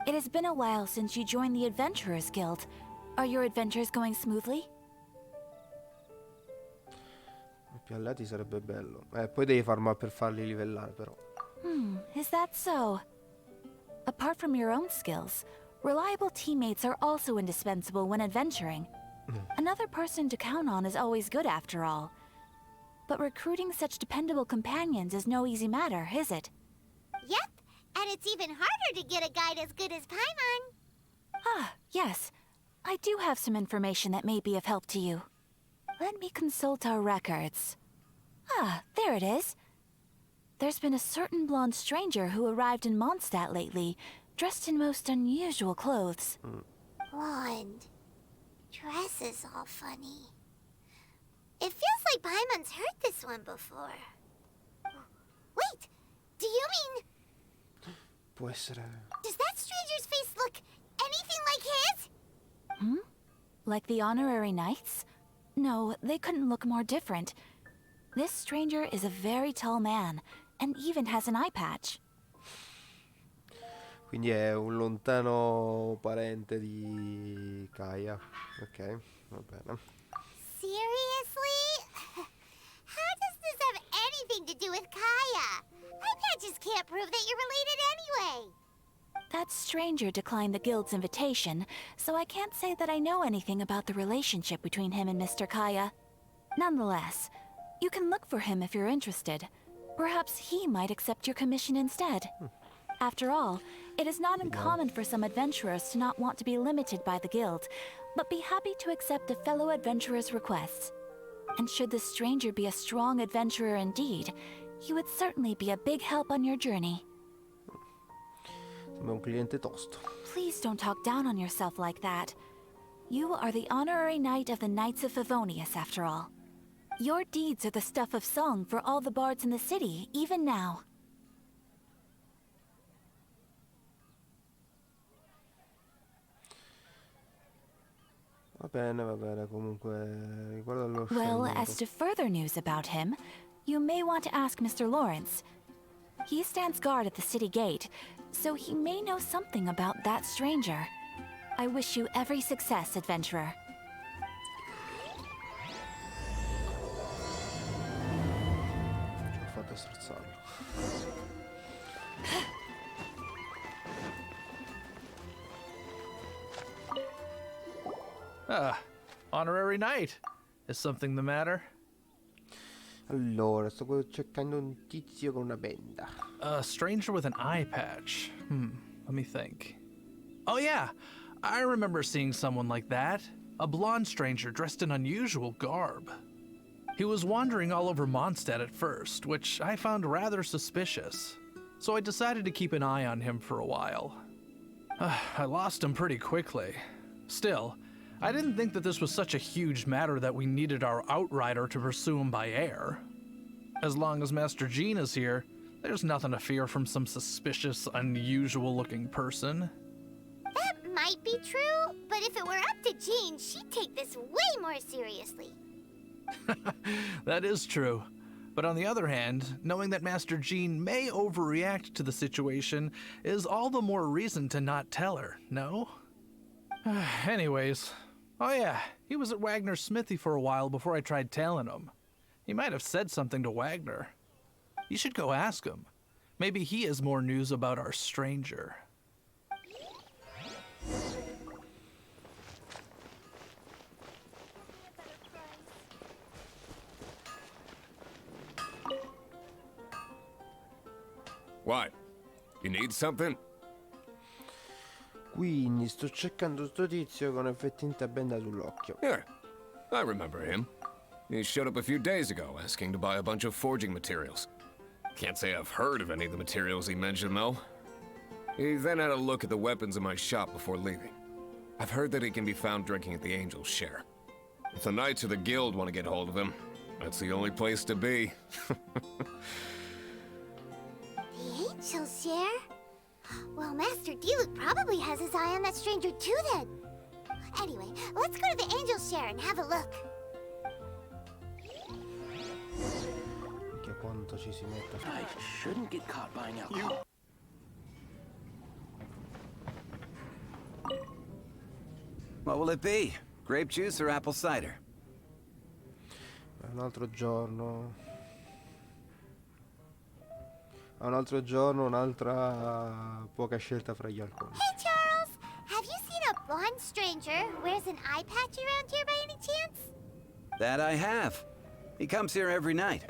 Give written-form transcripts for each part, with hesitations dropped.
It has been a while since you joined the Adventurers Guild. Are your adventures going smoothly? Più alleati sarebbe bello. Poi devi farma per farli livellare però. Is that so? Apart from your own skills, reliable teammates are also indispensable when adventuring. Another person to count on is always good after all. But recruiting such dependable companions is no easy matter, is it? Yep, and it's even harder to get a guide as good as Paimon. Ah, yes. I do have some information that may be of help to you. Let me consult our records. Ah, there it is. There's been a certain blonde stranger who arrived in Mondstadt lately, dressed in most unusual clothes. Blonde. Dresses all funny. It feels like Paimon's heard this one before. Wait, do you mean... Può essere... Does that stranger's face look anything like his? Like the honorary knights? No, they couldn't look more different. This stranger is a very tall man, and even has an eye patch. Quindi è un lontano parente di Kaia. Ok, va bene. Seriously? How does this have anything to do with Kaia? Eye patches can't prove that you're related anyway. That stranger declined the guild's invitation, so I can't say that I know anything about the relationship between him and Mr. Kaia. Nonetheless, you can look for him if you're interested. Perhaps he might accept your commission instead. After all, it is not uncommon for some adventurers to not want to be limited by the guild, but be happy to accept a fellow adventurer's requests. And should this stranger be a strong adventurer indeed, he would certainly be a big help on your journey. Sembra un cliente tosto. Please don't talk down on yourself like that. You are the honorary knight of the Knights of Favonius, after all. Your deeds are the stuff of song for all the bards in the city, even now. Va bene, comunque riguardo allo Well, scioglimento. as to further news about him, you may want to ask Mr. Lawrence. He stands guard at the city gate, so he may know something about that stranger. I wish you every success, adventurer. Ce l'ho fatta strozzarlo. Honorary knight. Is something the matter? Allora, sto cercando un tizio con una benda. A stranger with an eye patch. Let me think. Oh yeah, I remember seeing someone like that. A blonde stranger dressed in unusual garb. He was wandering all over Mondstadt at first, which I found rather suspicious. So I decided to keep an eye on him for a while. I lost him pretty quickly. Still, I didn't think that this was such a huge matter that we needed our outrider to pursue him by air. As long as Master Jean is here, there's nothing to fear from some suspicious, unusual-looking person. That might be true, but if it were up to Jean, she'd take this way more seriously. That is true. But on the other hand, knowing that Master Jean may overreact to the situation is all the more reason to not tell her, no? Anyways, oh yeah, he was at Wagner's smithy for a while before I tried tailing him. He might have said something to Wagner. You should go ask him. Maybe he has more news about our stranger. What? You need something? Quindi sto cercando sto tizio con effettivamente benda sull'occhio. Yeah, I remember him. He showed up a few days ago asking to buy a bunch of forging materials. Can't say I've heard of any of the materials he mentioned, though. He then had a look at the weapons in my shop before leaving. I've heard that he can be found drinking at the Angel's Share. If the Knights of the Guild want to get hold of him, that's the only place to be. The Angel's Share? Well, Master Diluc probably has his eye on that stranger too, then. Anyway, let's go to the Angel's Share and have a look. Che quanto ci si mette a I shouldn't get caught buying alcohol. What will it be? Grape juice or apple cider? Un altro giorno. A un altro giorno, un'altra poca scelta fra gli alcolici. Hey, Charles! Have you seen a blonde stranger who wears an eye patch around here by any chance? That I have. He comes here every night.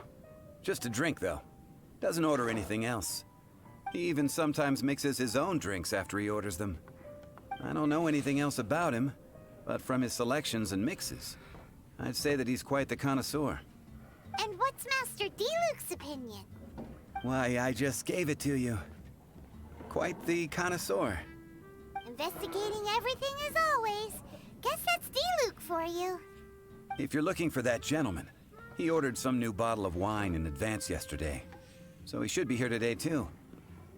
Just to drink, though. Doesn't order anything else. He even sometimes mixes his own drinks after he orders them. I don't know anything else about him, but from his selections and mixes, I'd say that he's quite the connoisseur. And what's Master D-Luke's opinion? Why, I just gave it to you. Quite the connoisseur. Investigating everything as always. Guess that's D-Luke for you. If you're looking for that gentleman, he ordered some new bottle of wine in advance yesterday. So he should be here today, too.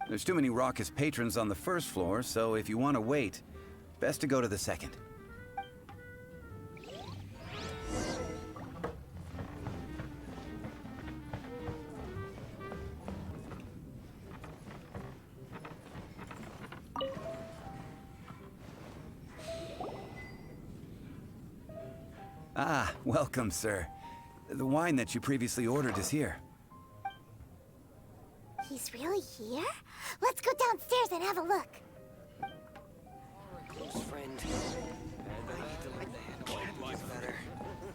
There's too many raucous patrons on the first floor, so if you want to wait, best to go to the second. Ah, welcome, sir. The wine that you previously ordered is here. He's really here? Let's go downstairs and have a look. Close friend. And I need to let the handle life better.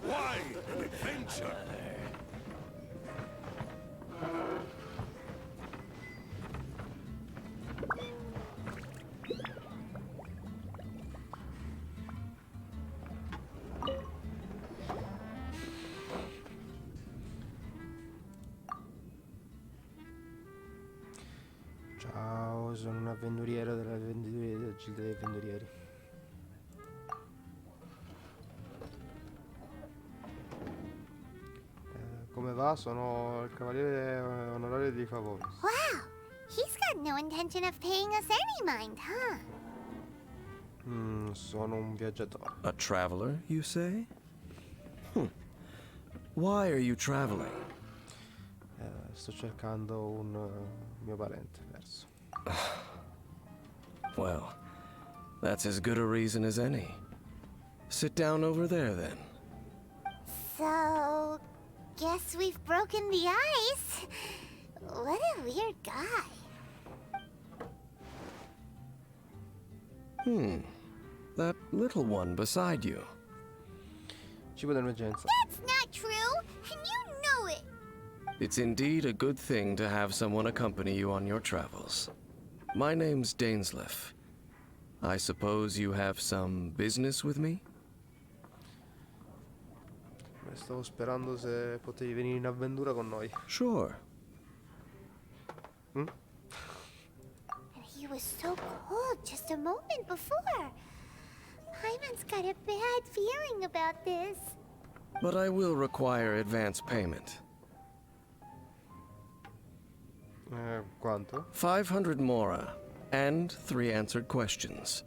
Why an adventure? Ciao, sono un avventuriero della Gilda dei Avventurieri. Come va? Sono il cavaliere onorario di Favore. Wow! He's got no intention of paying us any mind, huh? Sono un viaggiatore. A traveler, you say? Why are you traveling? Sto cercando un mio parente perso. Well, that's as good a reason as any. Sit down over there, then. So, guess we've broken the ice. What a weird guy. That little one beside you. Cibo d'emergenza. That's not true, and you know it. It's indeed a good thing to have someone accompany you on your travels. My name's Dainsleif. I suppose you have some business with me? Stavo sperando se potevi venire in avventura con noi. Sure. And he was so cold just a moment before. Paimon's got a bad feeling about this. But I will require advance payment. Quanto? 500 mora, and 3 answered questions.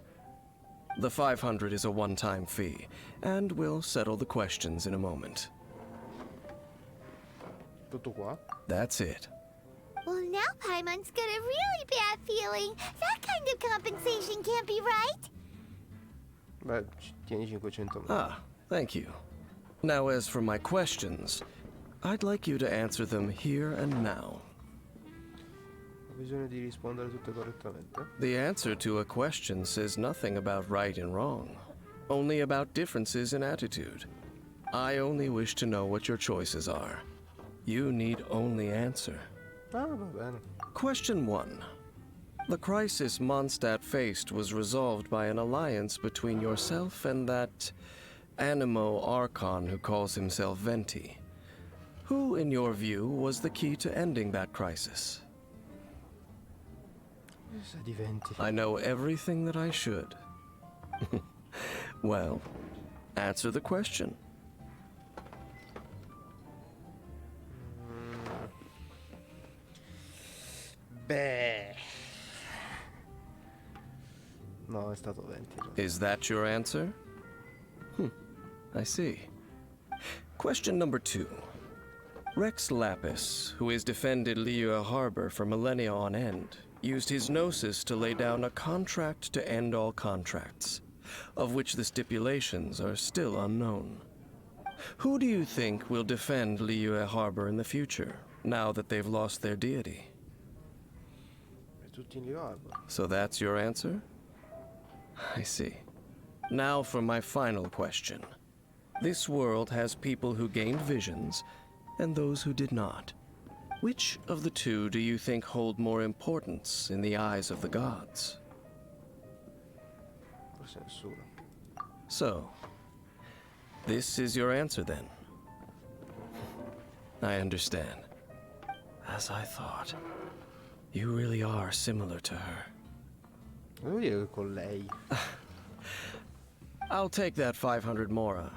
The 500 is a one-time fee, and we'll settle the questions in a moment. Tutto qua? That's it. Well, now Paimon's got a really bad feeling. That kind of compensation can't be right. Beh, tieni 500 mila. Ah, thank you. Now, as for my questions, I'd like you to answer them here and now. Ho bisogno di rispondere tutte correttamente. The answer to a question says nothing about right and wrong, only about differences in attitude. I only wish to know what your choices are. You need only answer. Ah, va bene. Question 1. The crisis Mondstadt faced was resolved by an alliance between yourself and that Animo Archon who calls himself Venti. Who, in your view, was the key to ending that crisis? Cosa diventi? I know everything that I should. Well, answer the question. Beh. No, è stato 20. Is that your answer? I see. Question number 2. Rex Lapis, who has defended Liyue Harbor for millennia on end, used his gnosis to lay down a contract to end all contracts. of which the stipulations are still unknown. Who do you think will defend Liyue Harbor in the future, now that they've lost their deity? Tutti in Liyue Harbor. So that's your answer? I see. Now for my final question. This world has people who gained visions, and those who did not. Which of the two do you think hold more importance in the eyes of the gods? Forse nessuno. So, this is your answer then? I understand. As I thought. You really are similar to her. Devo dire che con lei. I'll take that 500 mora.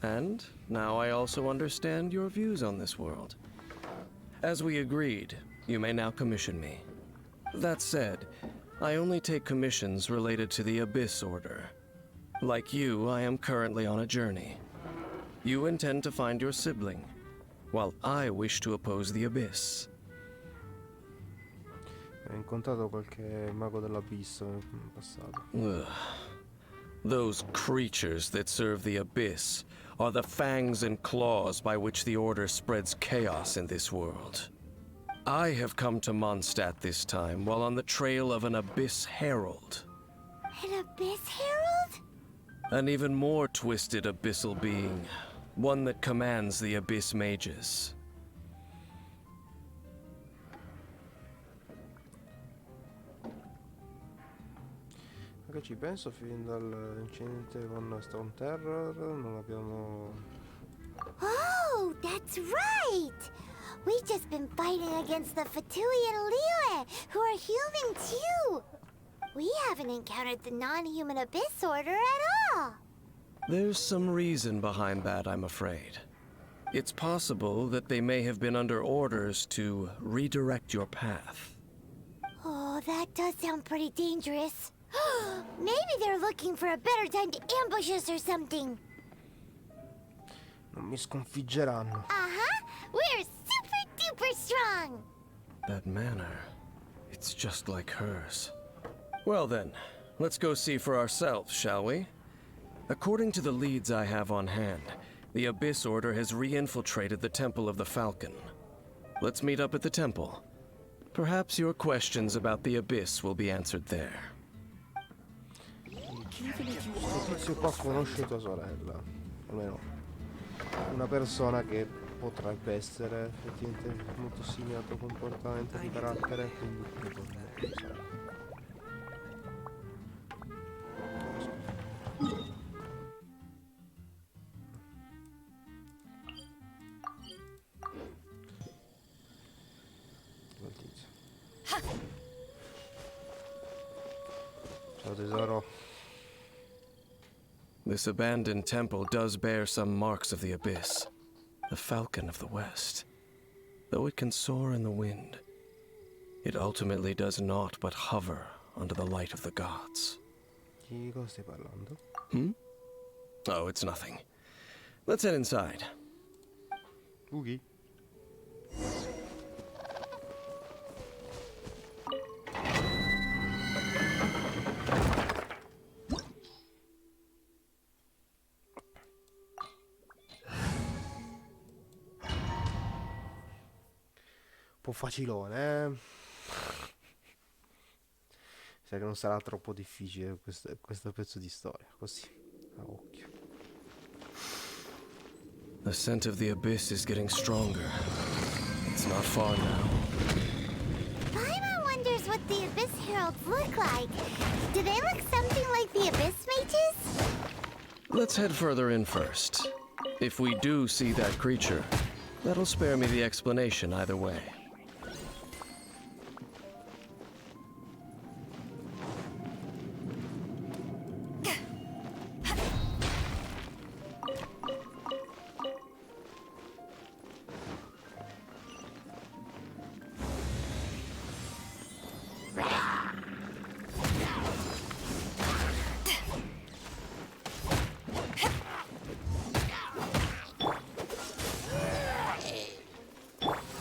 And now I also understand your views on this world. As we agreed, you may now commission me. That said, I only take commissions related to the Abyss Order. Like you, I am currently on a journey. You intend to find your sibling, while I wish to oppose the Abyss. Ho incontrato qualche mago dell'abisso in passato. Ugh. Those creatures that serve the Abyss are the fangs and claws by which the Order spreads chaos in this world. I have come to Mondstadt this time while on the trail of an Abyss Herald. An Abyss Herald? An even more twisted abyssal being. One that commands the Abyss Mages. Anche ci penso, fin dall'incidente con Stone Terror non abbiamo... Oh, that's right! We've just been fighting against the Fatui and Liyue, who are human too! We haven't encountered the non-human Abyss Order at all! There's some reason behind that, I'm afraid. It's possible that they may have been under orders to redirect your path. Oh, that does sound pretty dangerous. Maybe they're looking for a better time to ambush us or something. Non mi sconfiggeranno. Uh-huh. We're super duper strong. That manner, it's just like hers. Well then, let's go see for ourselves, shall we? According to the leads I have on hand, the Abyss Order has re-infiltrated the Temple of the Falcon. Let's meet up at the temple. Perhaps your questions about the Abyss will be answered there. Questo tizio qua conosce tua sorella. Almeno una persona che potrebbe essere effettivamente molto simile al tuo comportamento di carattere, quindi quel tizio. Ciao tesoro. This abandoned temple does bear some marks of the Abyss. The Falcon of the West. Though it can soar in the wind, it ultimately does naught but hover under the light of the gods. Di cosa stai parlando? Oh, it's nothing. Let's head inside. Boogie. Un po' facilone, eh? Sa che non sarà troppo difficile questo pezzo di storia, così, a occhio. The scent of the Abyss is getting stronger. It's not far now. Paimon wonders what the Abyss Heralds look like. Do they look something like the Abyss Mages? Let's head further in first. If we do see that creature, that'll spare me the explanation either way.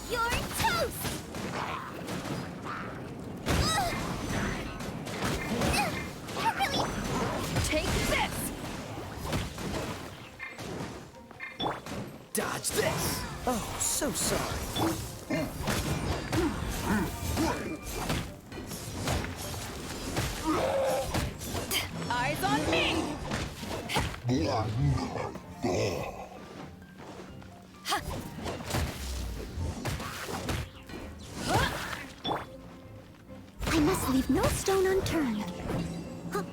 Your turn! Dodge this! Oh, so sorry. Eyes on me! I must leave no stone unturned. Huh.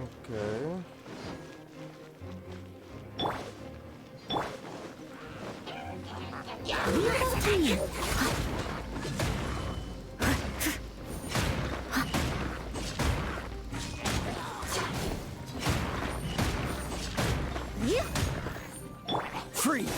Ok. Freeze!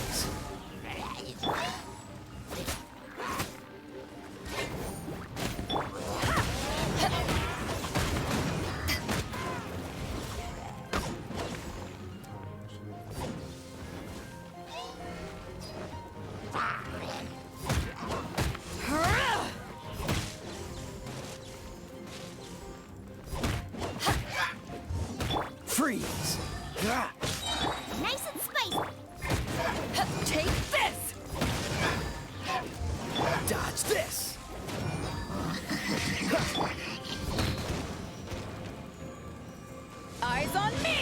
Freeze! Nice and spicy. Take this! Dodge this! Eyes on me!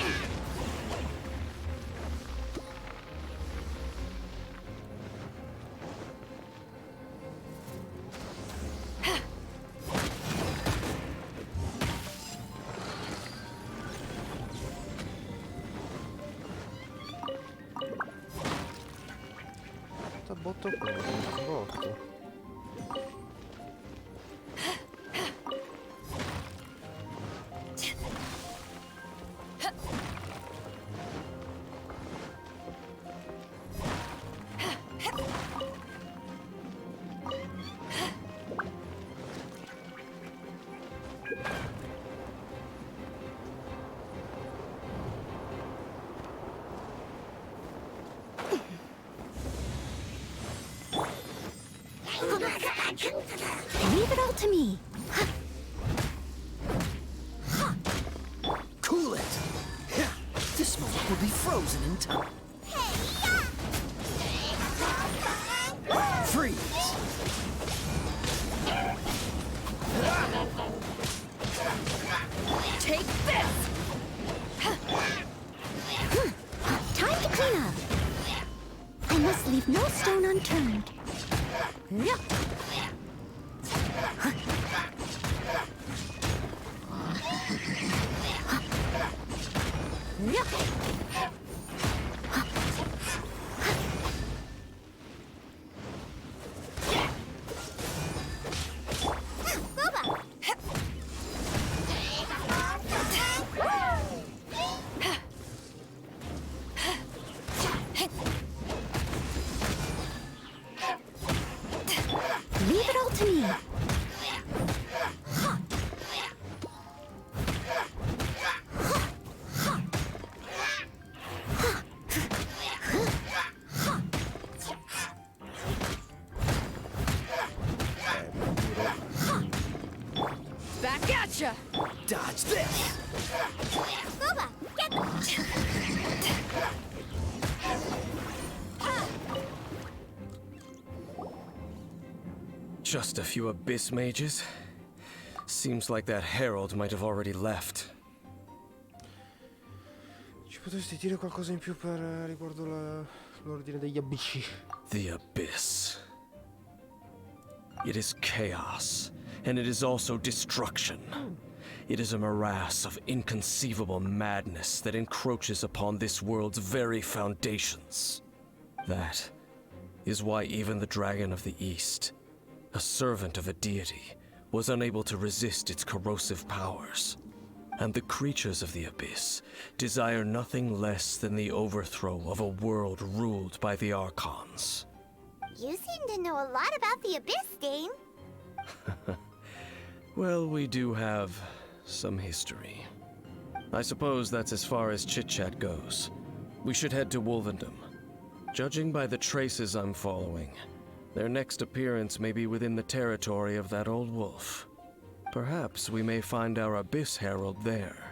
Sta botto qua, botto. Leave it all to me. Cool it! This moment will be frozen in time. Freeze! Take this! Time to clean up. I must leave no stone unturned. Leave it all to me. Back at ya! Dodge this! Booba, get Just a few abyss mages? Seems like that herald might have already left. Ci potresti dire qualcosa in più per riguardo l'ordine degli abissi? The abyss. It is chaos, and it is also destruction. It is a morass of inconceivable madness that encroaches upon this world's very foundations. That is why even the Dragon of the East, a servant of a deity, was unable to resist its corrosive powers. And the creatures of the Abyss desire nothing less than the overthrow of a world ruled by the Archons. You seem to know a lot about the Abyss, Dane. Well, we do have some history. I suppose that's as far as chit-chat goes. We should head to Wolvendom. Judging by the traces I'm following, their next appearance may be within the territory of that old wolf. Perhaps we may find our Abyss Herald there.